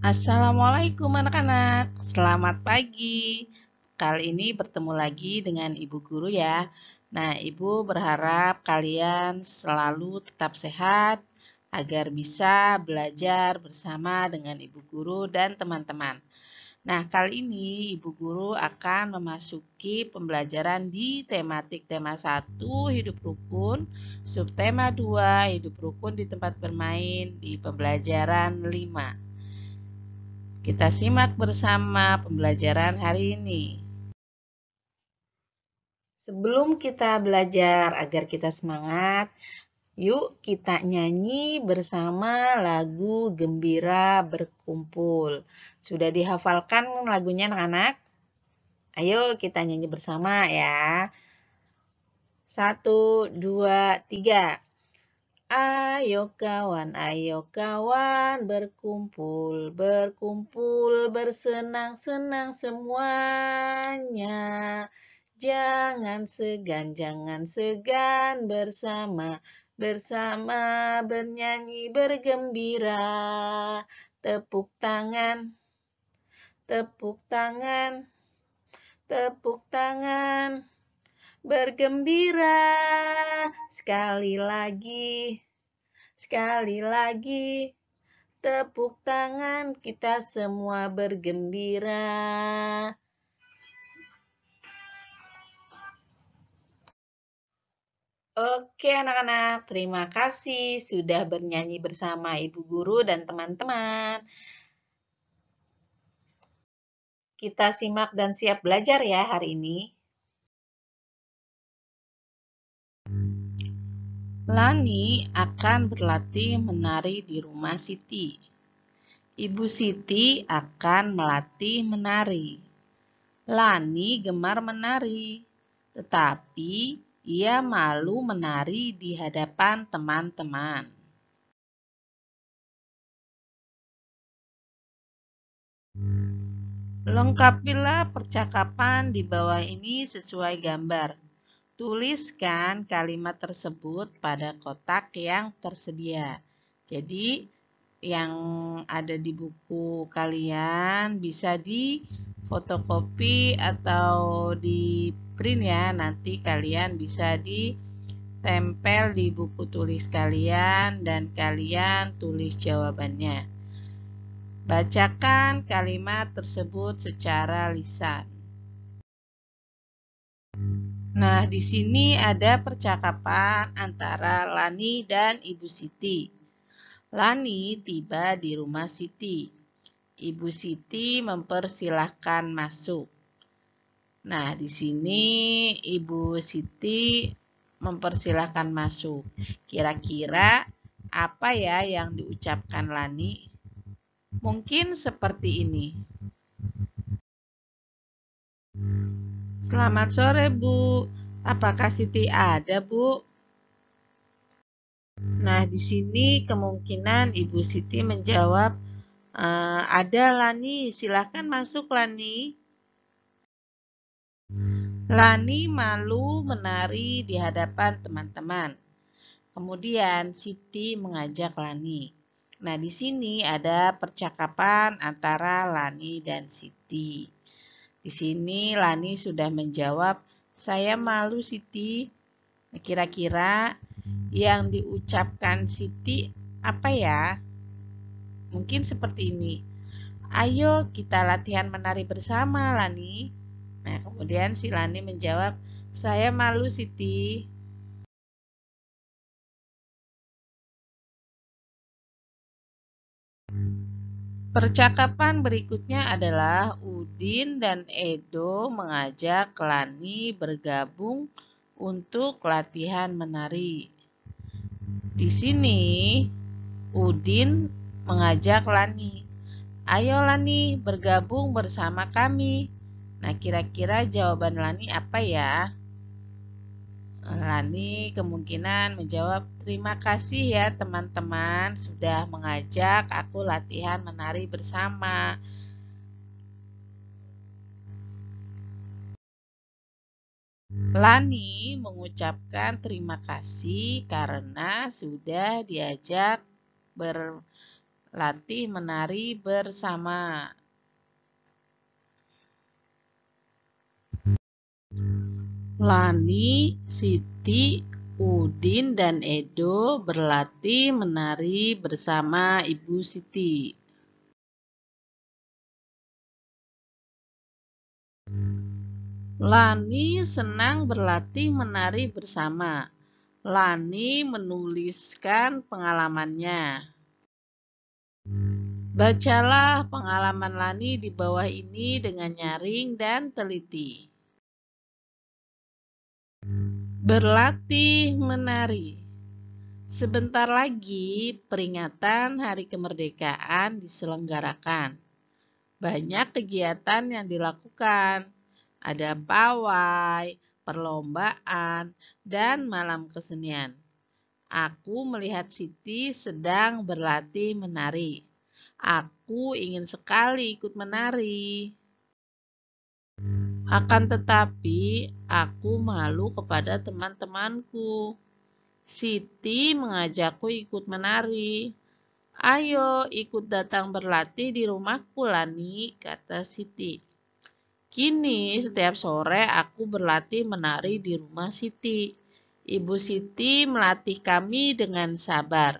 Assalamualaikum anak-anak, selamat pagi. Kali ini bertemu lagi dengan Ibu Guru ya. Nah, Ibu berharap kalian selalu tetap sehat agar bisa belajar bersama dengan Ibu Guru dan teman-teman. Nah, kali ini Ibu Guru akan memasuki pembelajaran di tema 1, hidup rukun, subtema 2, hidup rukun di tempat bermain di pembelajaran 5. Kita simak bersama pembelajaran hari ini. Sebelum kita belajar agar kita semangat, yuk kita nyanyi bersama lagu Gembira Berkumpul. Sudah dihafalkan lagunya anak-anak? Ayo kita nyanyi bersama ya. 1, 2, 3. Ayo kawan, berkumpul, bersenang-senang semuanya. Jangan segan bersama bernyanyi, bergembira. Tepuk tangan, tepuk tangan, tepuk tangan. Bergembira, sekali lagi, tepuk tangan, kita semua bergembira. Oke anak-anak, terima kasih sudah bernyanyi bersama Ibu Guru dan teman-teman. Kita simak dan siap belajar ya hari ini. Lani akan berlatih menari di rumah Siti. Ibu Siti akan melatih menari. Lani gemar menari, tetapi ia malu menari di hadapan teman-teman. Lengkapilah percakapan di bawah ini sesuai gambar. Tuliskan kalimat tersebut pada kotak yang tersedia. Jadi, yang ada di buku kalian bisa di fotokopi atau di print ya. Nanti kalian bisa ditempel di buku tulis kalian dan kalian tulis jawabannya. Bacakan kalimat tersebut secara lisan. Nah, di sini ada percakapan antara Lani dan Ibu Siti. Lani tiba di rumah Siti. Ibu Siti mempersilahkan masuk. Nah, di sini Ibu Siti mempersilahkan masuk. Kira-kira apa ya yang diucapkan Lani? Mungkin seperti ini. Selamat sore, Bu. Apakah Siti ada, Bu? Nah, di sini kemungkinan Ibu Siti menjawab, ada Lani, silahkan masuk Lani. Lani malu menari di hadapan teman-teman. Kemudian Siti mengajak Lani. Nah, di sini ada percakapan antara Lani dan Siti. Di sini Lani sudah menjawab, saya malu Siti. Kira-kira yang diucapkan Siti apa ya? Mungkin seperti ini. Ayo kita latihan menari bersama, Lani. Nah, kemudian si Lani menjawab, saya malu, Siti. Percakapan berikutnya adalah Udin dan Edo mengajak Lani bergabung untuk latihan menari. Di sini, Udin mengajak Lani. Ayo Lani, bergabung bersama kami. Nah, kira-kira jawaban Lani apa ya? Lani kemungkinan menjawab, terima kasih ya teman-teman sudah mengajak aku latihan menari bersama. Lani mengucapkan terima kasih karena sudah diajak latih menari bersama. Lani, Siti, Udin, dan Edo berlatih menari bersama Ibu Siti. Lani senang berlatih menari bersama. Lani menuliskan pengalamannya. Bacalah pengalaman Lani di bawah ini dengan nyaring dan teliti. Berlatih menari. Sebentar lagi peringatan Hari Kemerdekaan diselenggarakan. Banyak kegiatan yang dilakukan. Ada pawai, perlombaan, dan malam kesenian. Aku melihat Siti sedang berlatih menari. Aku ingin sekali ikut menari. Akan tetapi, aku malu kepada teman-temanku. Siti mengajakku ikut menari. Ayo ikut datang berlatih di rumahku, Lani, kata Siti. Kini setiap sore aku berlatih menari di rumah Siti. Ibu Siti melatih kami dengan sabar.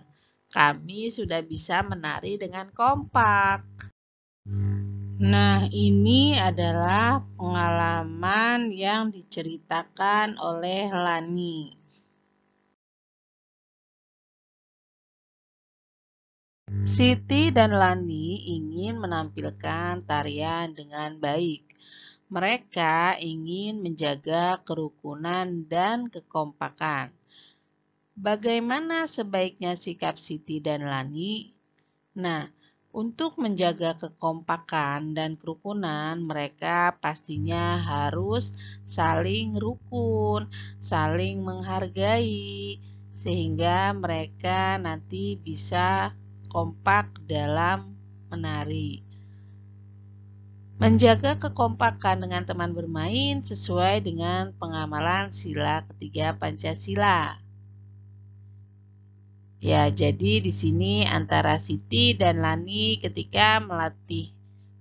Kami sudah bisa menari dengan kompak. Nah, ini adalah pengalaman yang diceritakan oleh Lani. Siti dan Lani ingin menampilkan tarian dengan baik. Mereka ingin menjaga kerukunan dan kekompakan. Bagaimana sebaiknya sikap Siti dan Lani? Nah, untuk menjaga kekompakan dan kerukunan, mereka pastinya harus saling rukun, saling menghargai, sehingga mereka nanti bisa kompak dalam menari. Menjaga kekompakan dengan teman bermain sesuai dengan pengamalan sila ketiga Pancasila. Ya, jadi di sini antara Siti dan Lani ketika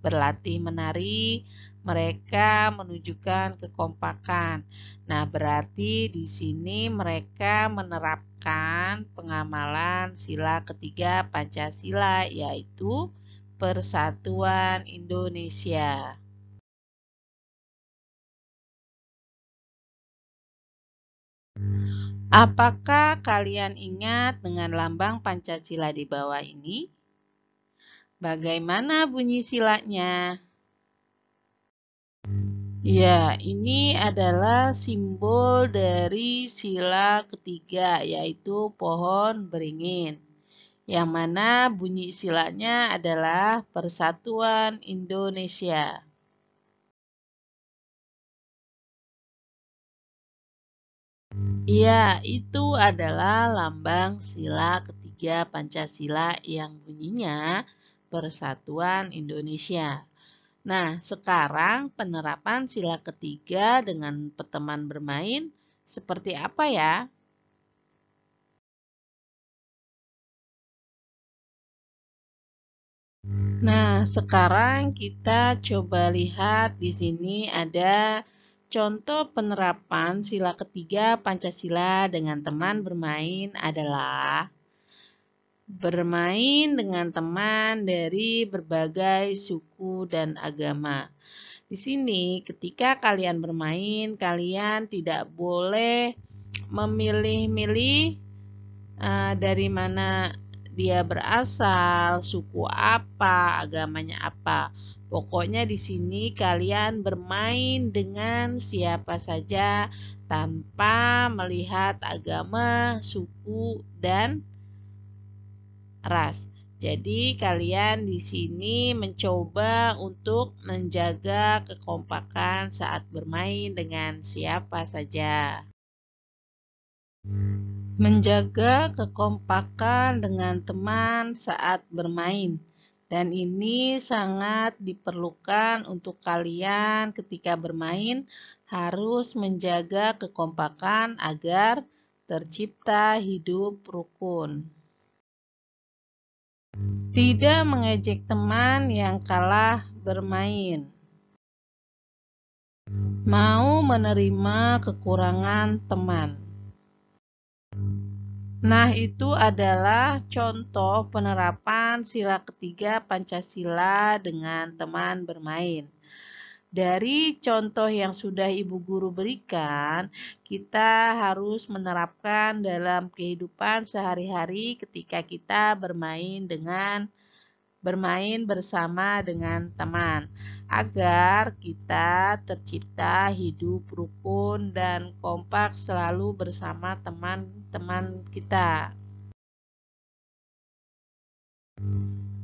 berlatih menari, mereka menunjukkan kekompakan. Nah, berarti di sini mereka menerapkan pengamalan sila ketiga Pancasila, yaitu Persatuan Indonesia. Apakah kalian ingat dengan lambang Pancasila di bawah ini? Bagaimana bunyi silanya? Ya, ini adalah simbol dari sila ketiga, yaitu pohon beringin. Yang mana bunyi silanya adalah Persatuan Indonesia. Ya, itu adalah lambang sila ketiga Pancasila yang bunyinya Persatuan Indonesia. Nah, sekarang penerapan sila ketiga dengan teman bermain seperti apa ya? Nah, sekarang kita coba lihat di sini ada contoh penerapan sila ketiga Pancasila dengan teman bermain adalah bermain dengan teman dari berbagai suku dan agama. Di sini, ketika kalian bermain, kalian tidak boleh memilih-milih dari mana dia berasal, suku apa, agamanya apa. Pokoknya di sini kalian bermain dengan siapa saja tanpa melihat agama, suku, dan ras. Jadi kalian di sini mencoba untuk menjaga kekompakan saat bermain dengan siapa saja. Menjaga kekompakan dengan teman saat bermain. Dan ini sangat diperlukan untuk kalian ketika bermain harus menjaga kekompakan agar tercipta hidup rukun. Tidak mengejek teman yang kalah bermain. Mau menerima kekurangan teman. Nah, itu adalah contoh penerapan sila ketiga Pancasila dengan teman bermain. Dari contoh yang sudah Ibu Guru berikan, kita harus menerapkan dalam kehidupan sehari-hari ketika kita bermain bersama dengan teman, agar kita tercipta hidup rukun dan kompak selalu bersama teman-teman kita.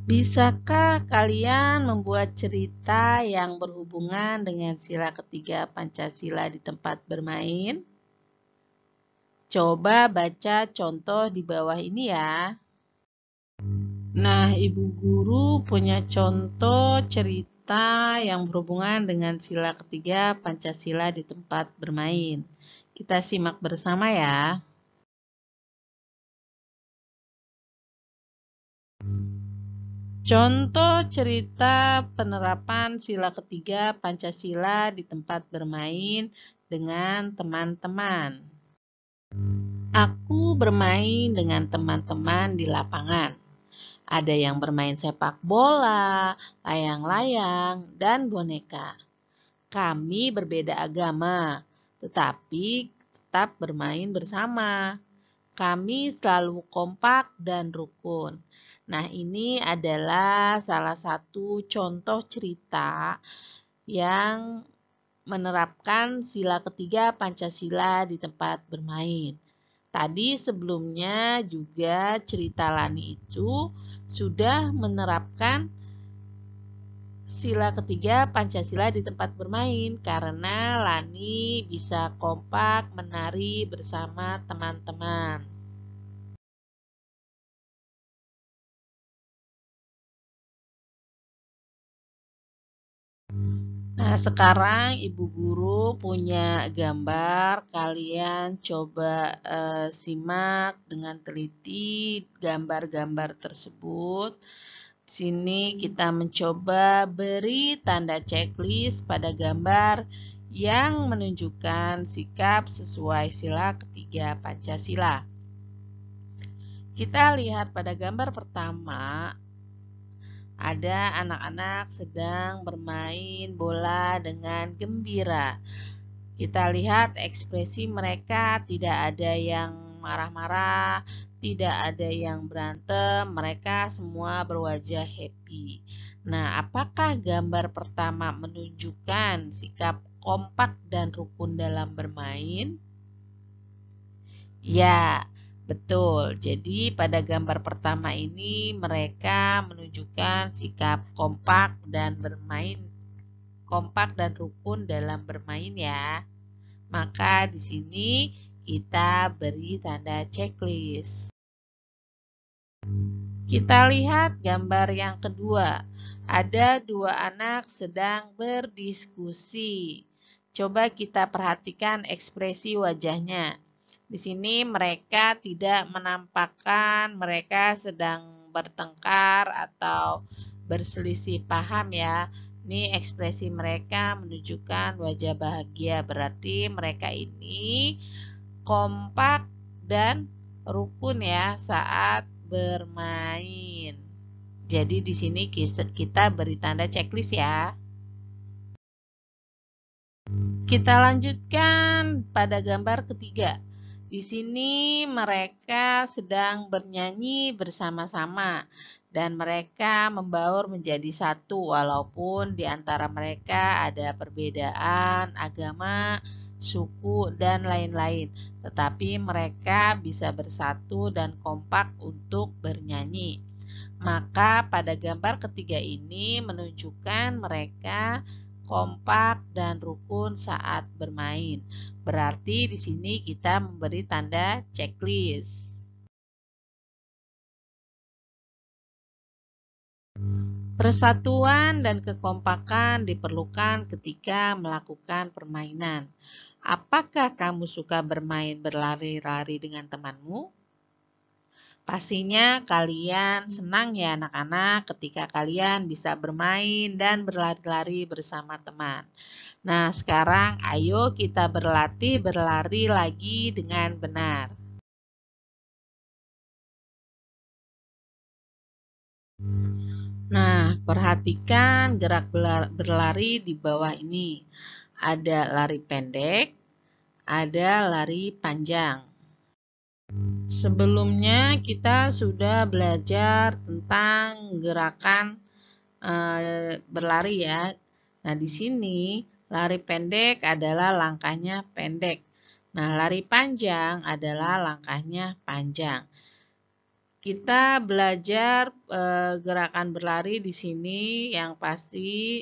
Bisakah kalian membuat cerita yang berhubungan dengan sila ketiga Pancasila di tempat bermain? Coba baca contoh di bawah ini ya. Nah, Ibu Guru punya contoh cerita yang berhubungan dengan sila ketiga Pancasila di tempat bermain. Kita simak bersama ya. Contoh cerita penerapan sila ketiga Pancasila di tempat bermain dengan teman-teman. Aku bermain dengan teman-teman di lapangan. Ada yang bermain sepak bola, layang-layang, dan boneka. Kami berbeda agama, tetapi tetap bermain bersama. Kami selalu kompak dan rukun. Nah, ini adalah salah satu contoh cerita yang menerapkan sila ketiga Pancasila di tempat bermain. Tadi sebelumnya juga cerita Lani itu sudah menerapkan sila ketiga Pancasila di tempat bermain karena Lani bisa kompak menari bersama teman-teman. Nah, sekarang Ibu Guru punya gambar. Kalian coba simak dengan teliti gambar-gambar tersebut. Di sini kita mencoba beri tanda checklist pada gambar yang menunjukkan sikap sesuai sila ketiga Pancasila. Kita lihat pada gambar pertama, ada anak-anak sedang bermain bola dengan gembira. Kita lihat ekspresi mereka, tidak ada yang marah-marah, tidak ada yang berantem, mereka semua berwajah happy. Nah, apakah gambar pertama menunjukkan sikap kompak dan rukun dalam bermain? Ya, betul. Jadi pada gambar pertama ini mereka menunjukkan sikap kompak dan rukun dalam bermain ya. Maka di sini kita beri tanda checklist. Kita lihat gambar yang kedua. Ada dua anak sedang berdiskusi. Coba kita perhatikan ekspresi wajahnya. Di sini mereka tidak menampakkan mereka sedang bertengkar atau berselisih paham ya. Ini ekspresi mereka menunjukkan wajah bahagia. Berarti mereka ini kompak dan rukun ya saat bermain. Jadi di sini kita beri tanda checklist ya. Kita lanjutkan pada gambar ketiga. Di sini mereka sedang bernyanyi bersama-sama dan mereka membaur menjadi satu walaupun di antara mereka ada perbedaan agama, suku, dan lain-lain. Tetapi mereka bisa bersatu dan kompak untuk bernyanyi. Maka pada gambar ketiga ini menunjukkan mereka kompak dan rukun saat bermain. Berarti di sini kita memberi tanda checklist. Persatuan dan kekompakan diperlukan ketika melakukan permainan. Apakah kamu suka bermain berlari-lari dengan temanmu? Pastinya kalian senang ya anak-anak ketika kalian bisa bermain dan berlari-lari bersama teman. Nah, sekarang ayo kita berlatih berlari lagi dengan benar. Nah, perhatikan gerak berlari di bawah ini. Ada lari pendek, ada lari panjang. Sebelumnya kita sudah belajar tentang gerakan berlari ya. Nah, di sini lari pendek adalah langkahnya pendek. Nah, lari panjang adalah langkahnya panjang. Kita belajar gerakan berlari di sini yang pasti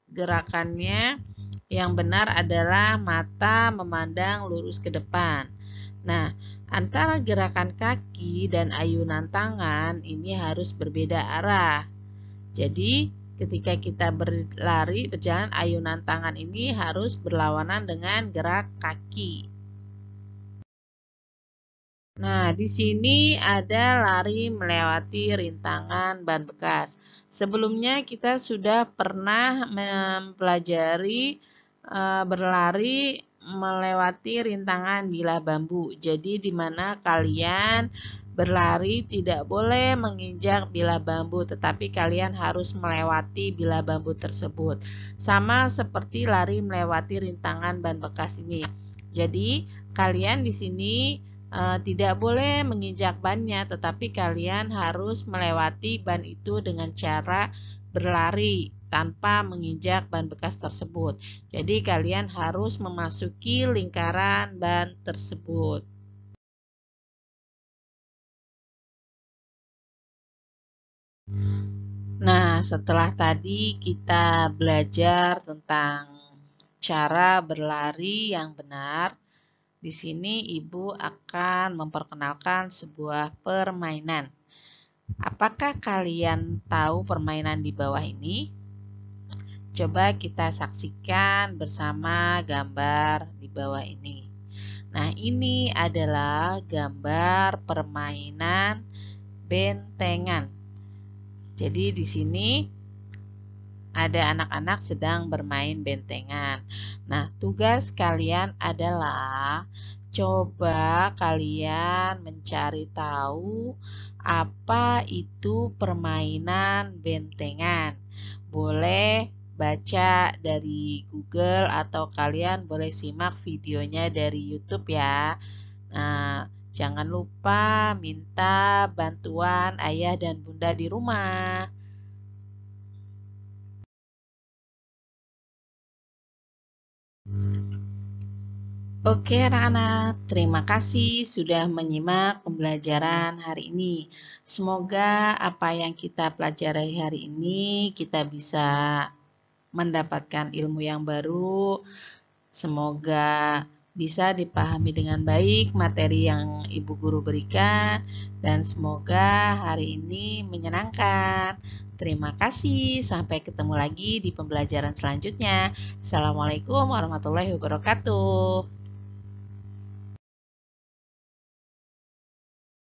gerakannya yang benar adalah mata memandang lurus ke depan. Nah, antara gerakan kaki dan ayunan tangan ini harus berbeda arah. Jadi, ketika kita berjalan, ayunan tangan ini harus berlawanan dengan gerak kaki. Nah, di sini ada lari melewati rintangan ban bekas. Sebelumnya kita sudah pernah mempelajari berlari melewati rintangan bilah bambu. Jadi di mana kalian berlari tidak boleh menginjak bilah bambu, tetapi kalian harus melewati bilah bambu tersebut. Sama seperti lari melewati rintangan ban bekas ini. Jadi kalian di sini tidak boleh menginjak bannya, tetapi kalian harus melewati ban itu dengan cara berlari tanpa menginjak ban bekas tersebut. Jadi kalian harus memasuki lingkaran ban tersebut. Nah, setelah tadi kita belajar tentang cara berlari yang benar, di sini Ibu akan memperkenalkan sebuah permainan. Apakah kalian tahu permainan di bawah ini? Coba kita saksikan bersama gambar di bawah ini. Nah, ini adalah gambar permainan bentengan. Jadi di sini ada anak-anak sedang bermain bentengan. Nah, tugas kalian adalah coba kalian mencari tahu apa itu permainan bentengan. Boleh baca dari Google atau kalian boleh simak videonya dari YouTube ya. Nah, jangan lupa minta bantuan ayah dan bunda di rumah. Oke anak-anak, terima kasih sudah menyimak pembelajaran hari ini. Semoga apa yang kita pelajari hari ini kita bisa mendapatkan ilmu yang baru. Semoga bisa dipahami dengan baik materi yang Ibu Guru berikan dan semoga hari ini menyenangkan. Terima kasih, sampai ketemu lagi di pembelajaran selanjutnya. Assalamualaikum warahmatullahi wabarakatuh.